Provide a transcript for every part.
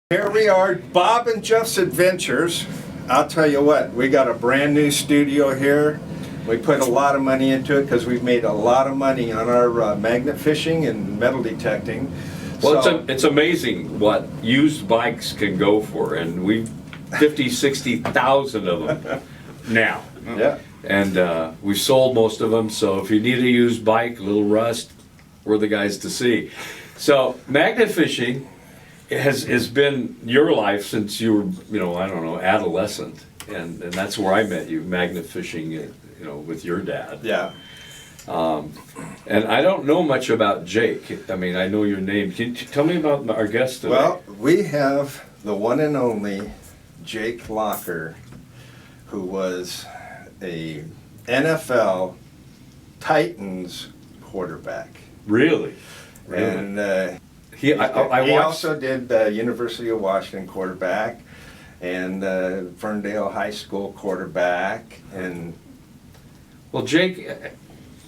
Here we are, Bob and Jeff's Adventures. I'll tell you what, we got a brand new studio here. We put a lot of money into it because we've made a lot of money on our magnet fishing and metal detecting. Well, So- it's amazing what used bikes can go for, and we've 60,000 of them now. Yeah. And we've sold most of them, so if you need a used bike, a little rust, we're the guys to see. So magnet fishing has been your life since you were, I don't know, adolescent. And that's where I met you, magnet fishing, with your dad. Yeah. And I don't know much about Jake. I mean, I know your name. Can you tell me about our guest today? Well, we have the one and only Jake Locker, who was a NFL Titans quarterback. Really? And He he watched. also did University of Washington quarterback and Ferndale High School quarterback. And Well, Jake,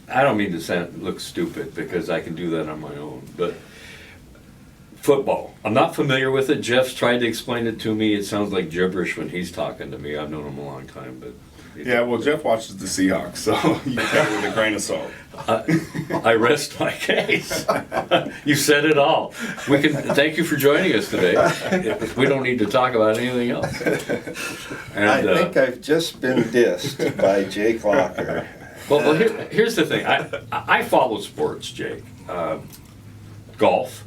I don't mean to look stupid because I can do that on my own, but football. I'm not familiar with it. Jeff's tried to explain it to me. It sounds like gibberish when he's talking to me. I've known him a long time, but Yeah, well, Jeff watches the Seahawks, so you take it with a grain of salt. I rest my case. You said it all. We can thank you for joining us today. We don't need to talk about anything else. And, I think I've just been dissed by Jake Locker. well, here's the thing. I follow sports, Jake. Golf,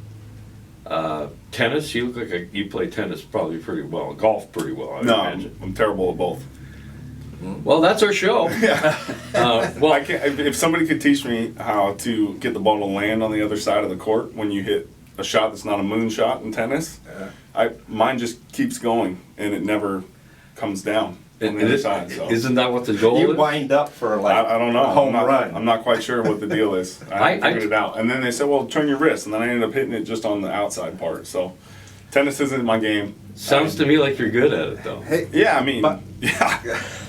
tennis. You look like you play tennis probably pretty well. Golf pretty well, I No, imagine. I'm terrible at both. Well, that's our show. Well, I can't. If somebody could teach me how to get the ball to land on the other side of the court when you hit a shot that's not a moon shot in tennis, mine just keeps going and it never comes down on the other side. So Isn't that what the goal You is? wind up for like I don't know. a home I'm not, run. I'm not quite sure what the deal is. I haven't figured it out. And then they said, well, turn your wrist. And then I ended up hitting it just on the outside part. So tennis isn't my game. Sounds to me like you're good at it, though. Hey, Yeah, I mean, But- yeah,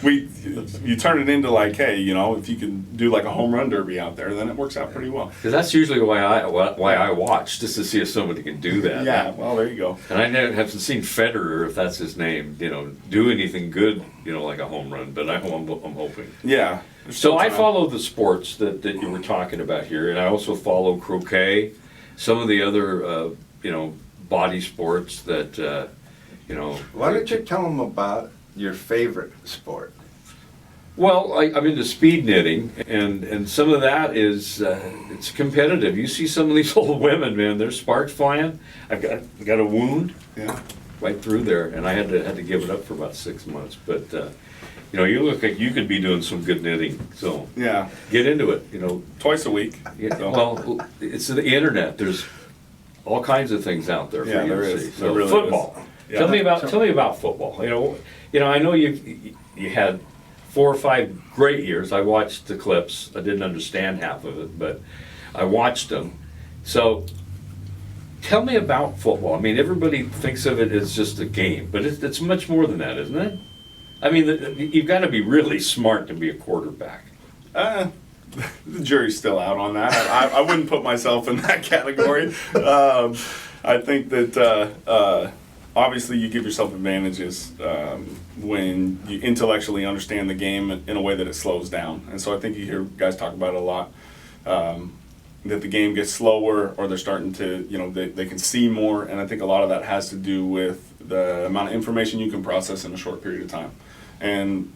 you turn it into like, hey, if you can do like a home run derby out there, then it works out pretty well. Because that's usually why I watch, just to see if somebody can do that. Yeah, well, there you go. And I never haven't seen Federer, if that's his name, do anything good, like a home run. But I'm hoping. Yeah. there's So still I time. follow the sports that you were talking about here, and I also follow croquet, some of the other body sports that why don't you tell them about your favorite sport? Well, I'm into speed knitting, and some of that is it's competitive. You see some of these old women, man, there's sparks flying. I've got a wound Yeah. right through there, and I had to give it up for about 6 months. But you look like you could be doing some good knitting, so Yeah. get into it. Twice a week. So. Well, it's the internet. There's all kinds of things out there for Yeah, you there to is. see. There So really football. is. Yeah. Tell me about football. I know you had 4 or 5 great years. I watched the clips. I didn't understand half of it, but I watched them. So tell me about football. I mean, everybody thinks of it as just a game, but it's much more than that, isn't it? I mean, you've got to be really smart to be a quarterback. The jury's still out on that. I wouldn't put myself in that category. I think that obviously you give yourself advantages when you intellectually understand the game in a way that it slows down. And so I think you hear guys talk about it a lot, that the game gets slower or they're starting to, they can see more. And I think a lot of that has to do with the amount of information you can process in a short period of time. And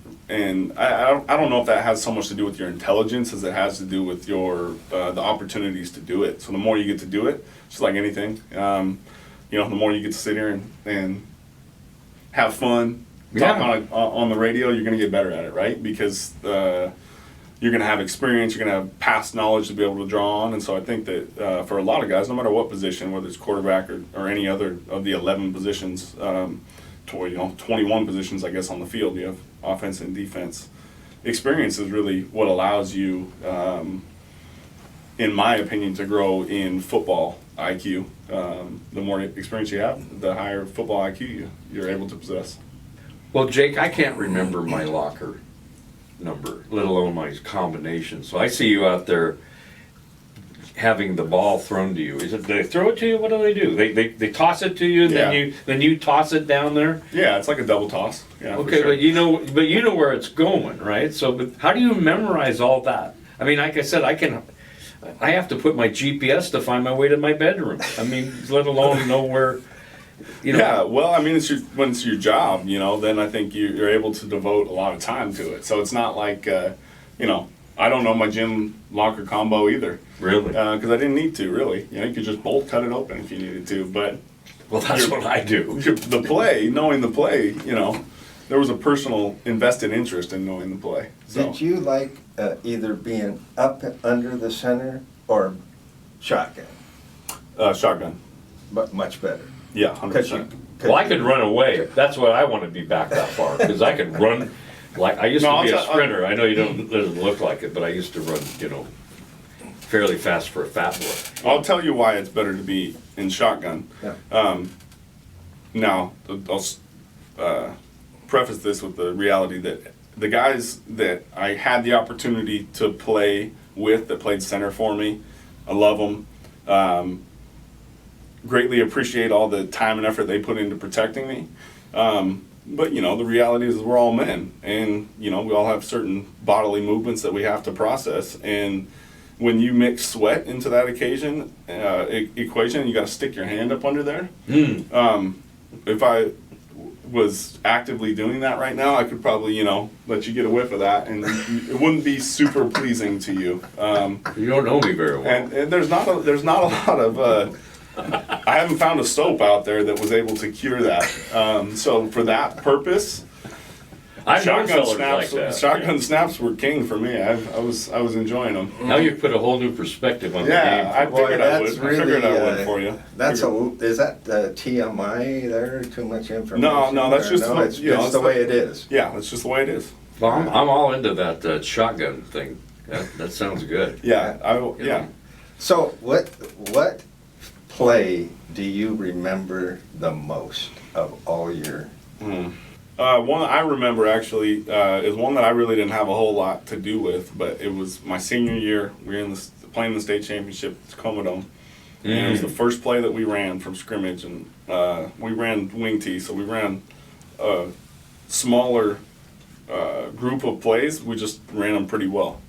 I don't know if that has so much to do with your intelligence as it has to do with your the opportunities to do it. So the more you get to do it, just like anything, the more you get to sit here and have fun, talk on the radio, you're going to get better at it, right? Because you're going to have experience, you're going to have past knowledge to be able to draw on. And so I think that for a lot of guys, no matter what position, whether it's quarterback or any other of the 11 positions, 21 positions, I guess, on the field. You have offense and defense. Experience is really what allows you, in my opinion, to grow in football IQ. The more experience you have, the higher football IQ you're able to possess. Well, Jake, I can't remember my locker number, let alone my combination. So I see you out there having the ball thrown to you? Is it they throw it to you? What do? They toss it to you, and Yeah. then you toss it down there. Yeah, it's like a double toss. Yeah, for Okay, sure. but you know where it's going, right? So, but how do you memorize all that? I mean, like I said, I have to put my GPS to find my way to my bedroom. I mean, let alone know where. You know, Yeah, well, I mean, when it's your job, then I think you're able to devote a lot of time to it. So it's not like, I don't know my gym locker combo either. really. Because I didn't need to, really. You could just bolt cut it open if you needed to. But Well, that's what I do. knowing the play, there was a personal invested interest in knowing the play. So. Did you like either being up under the center or shotgun? Shotgun. But much better. Yeah, Because 100%. Well, I could run away. That's what I want to be back that far because I could run. Like I used No, to be a I'll sprinter. I know you don't doesn't look like it, but I used to run, fairly fast for a fat boy. I'll tell you why it's better to be in shotgun. Yeah. Now, I'll preface this with the reality that the guys that I had the opportunity to play with that played center for me, I love them. Greatly appreciate all the time and effort they put into protecting me. But the reality is we're all men, and we all have certain bodily movements that we have to process. And when you mix sweat into that equation, you got to stick your hand up under there. If I was actively doing that right now, I could probably let you get a whiff of that, and it wouldn't be super pleasing to you. You don't know me very well. And there's not a lot of. I haven't found a soap out there that was able to cure that. So for that purpose, I've known fellas like that. shotgun snaps were king for me. I was enjoying them. Now you've put a whole new perspective on Yeah, I the game. figured I would. that's I figured I really, would for you. Is that TMI there? Too much information? No, that's Or just no, what- it's you know, just it's the the- way it is. Yeah, that's just the way it is. Well, I'm all into that shotgun thing. That sounds good. Yeah. So what play do you remember the most of all your? One I remember actually is one that I really didn't have a whole lot to do with, but it was my senior year. We were playing the state championship at Tacoma Dome, and it was the first play that we ran from scrimmage, and we ran wing tee, so we ran a smaller group of plays. We just ran them pretty well.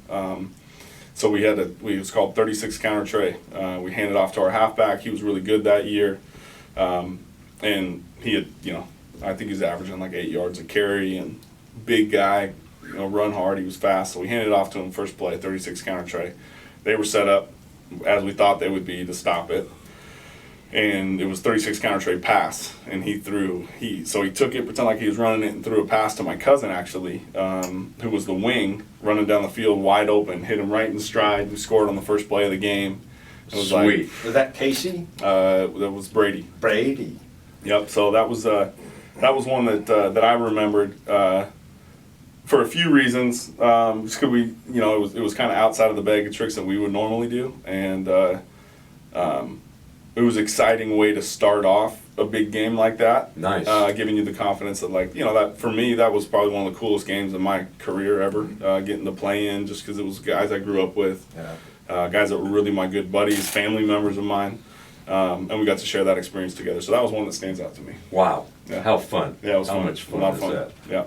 So it was called 36 counter tray. We handed off to our halfback. He was really good that year, and he had I think he's averaging like 8 yards a carry, and big guy, run hard. He was fast, so we handed it off to him first play, 36 counter tray. They were set up as we thought they would be to stop it, and it was 36 counter tray pass, and he took it, pretended like he was running it, and threw a pass to my cousin actually, who was the wing, running down the field wide open, hit him right in stride. We scored on the first play of the game. It was Sweet. Was that Casey? That was Brady. Brady? Yep. So that was one that I remembered for a few reasons. Just 'cause it was kind of outside of the bag of tricks that we would normally do, and it was an exciting way to start off a big game like that. Nice. Giving you the confidence that that for me that was probably one of the coolest games of my career ever. Getting to play in just because it was guys I grew up with, guys that were really my good buddies, family members of mine. And we got to share that experience together. So that was one that stands out to me. Wow. Yeah. How fun. Yeah, it was How fun. much A fun lot of is fun. that? Yeah.